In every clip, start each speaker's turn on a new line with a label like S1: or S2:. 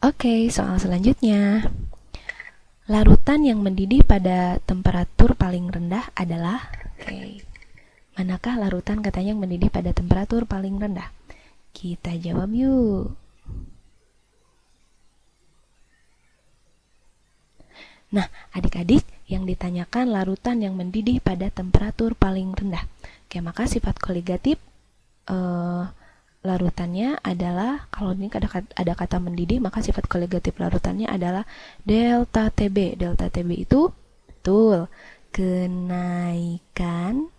S1: Oke, soal selanjutnya. Larutan yang mendidih pada temperatur paling rendah adalah manakah larutan katanya yang mendidih pada temperatur paling rendah? Kita jawab yuk. Nah, adik-adik, yang ditanyakan larutan yang mendidih pada temperatur paling rendah. Oke, maka sifat koligatif larutannya adalah, kalau ini ada kata mendidih, maka sifat koligatif larutannya adalah delta TB. Delta TB itu betul kenaikan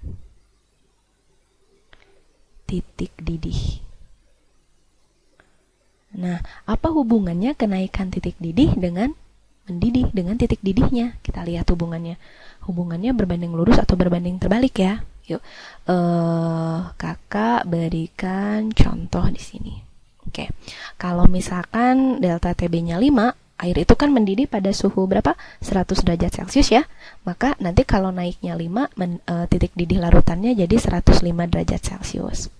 S1: titik didih. Nah, apa hubungannya kenaikan titik didih dengan mendidih, dengan titik didihnya? Kita lihat hubungannya. Hubungannya berbanding lurus atau berbanding terbalik ya. Yuk, kakak berikan contoh di sini. Oke, kalau misalkan delta TB-nya 5, air itu kan mendidih pada suhu berapa? 100 derajat Celcius ya. Maka nanti kalau naiknya 5, titik didih larutannya jadi 105 derajat Celcius.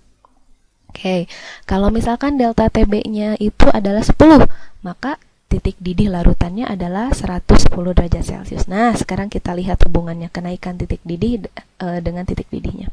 S1: Oke, kalau misalkan delta TB-nya itu adalah 10, maka titik didih larutannya adalah 110 derajat Celcius. Nah, sekarang kita lihat hubungannya kenaikan titik didih dengan titik didihnya.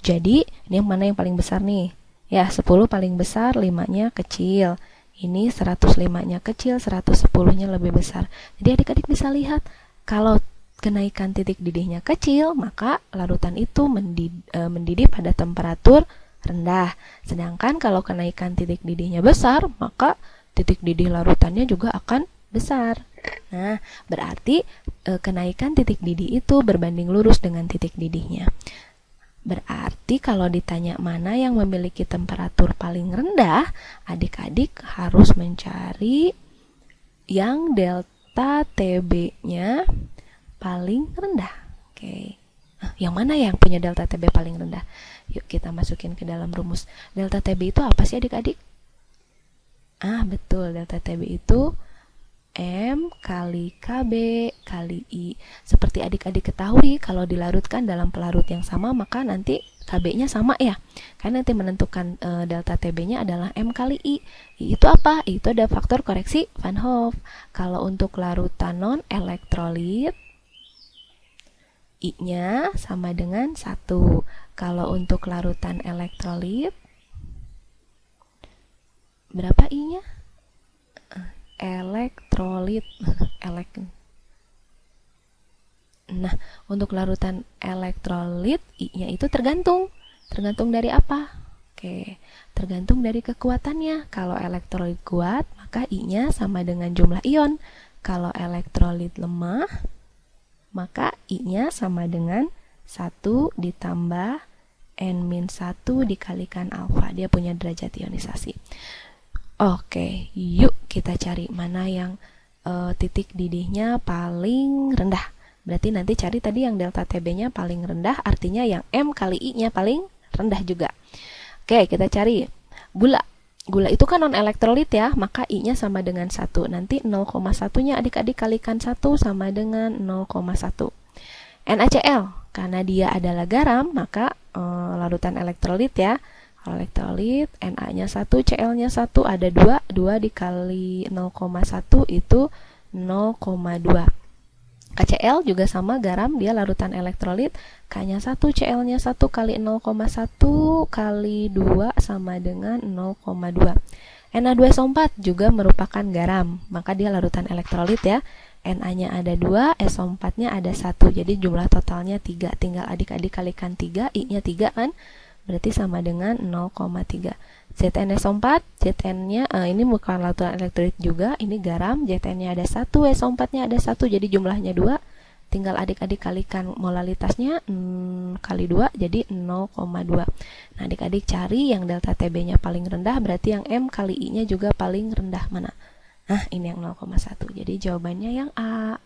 S1: Jadi, ini yang mana yang paling besar nih? Ya, 10 paling besar, 5-nya kecil. Ini 105-nya kecil, 110-nya lebih besar. Jadi adik-adik bisa lihat, kalau kenaikan titik didihnya kecil, maka larutan itu mendidih pada temperatur rendah. Sedangkan kalau kenaikan titik didihnya besar, maka titik didih larutannya juga akan besar. Nah, berarti kenaikan titik didih itu berbanding lurus dengan titik didihnya. Berarti kalau ditanya mana yang memiliki temperatur paling rendah, adik-adik harus mencari yang delta TB-nya paling rendah. Oke. Yang mana yang punya delta TB paling rendah? Yuk kita masukin ke dalam rumus. Delta TB itu apa sih adik-adik? Betul, delta TB itu M kali KB kali I. Seperti adik-adik ketahui, kalau dilarutkan dalam pelarut yang sama, maka nanti KB-nya sama ya. Karena nanti menentukan delta TB-nya adalah M kali I. I itu apa? I itu ada faktor koreksi Van Hoff. Kalau untuk larutan non-elektrolit, I-nya sama dengan 1. Kalau untuk larutan elektrolit, berapa I-nya? Elektrolit. Nah, untuk larutan elektrolit, I-nya itu tergantung dari apa? Oke, tergantung dari kekuatannya. Kalau elektrolit kuat, maka I-nya sama dengan jumlah ion. Kalau elektrolit lemah, maka I-nya sama dengan 1 ditambah N-1 dikalikan alfa. Dia punya derajat ionisasi. Oke, yuk kita cari mana yang titik didihnya paling rendah. Berarti nanti cari tadi yang delta TB-nya paling rendah, artinya yang M kali I-nya paling rendah juga. Oke, kita cari gula. Gula itu kan non-elektrolit ya, maka I-nya sama dengan 1. Nanti 0,1-nya adik-adik kalikan 1 sama dengan 0,1. NaCl, karena dia adalah garam, maka larutan elektrolit ya. Kalau elektrolit, Na-nya 1, Cl-nya 1, ada 2. 2 dikali 0,1 itu 0,2. KCl juga sama garam, dia larutan elektrolit. K-nya 1, Cl-nya 1 kali 0,1 kali 2 sama dengan 0,2. Na2SO4 juga merupakan garam, maka dia larutan elektrolit ya. Na-nya ada 2, SO4-nya ada 1. Jadi jumlah totalnya 3. Tinggal adik-adik kalikan 3, I-nya 3 kan? Berarti sama dengan 0,3. ZnSO4, Zn-nya ini bukan larutan elektrolit juga, ini garam, Zn-nya ada 1, SO4-nya ada 1, jadi jumlahnya 2. Tinggal adik-adik kalikan molalitasnya kali 2, jadi 0,2. Nah, adik-adik cari yang delta TB-nya paling rendah, berarti yang M kali I-nya juga paling rendah mana? Nah, ini yang 0,1. Jadi jawabannya yang A.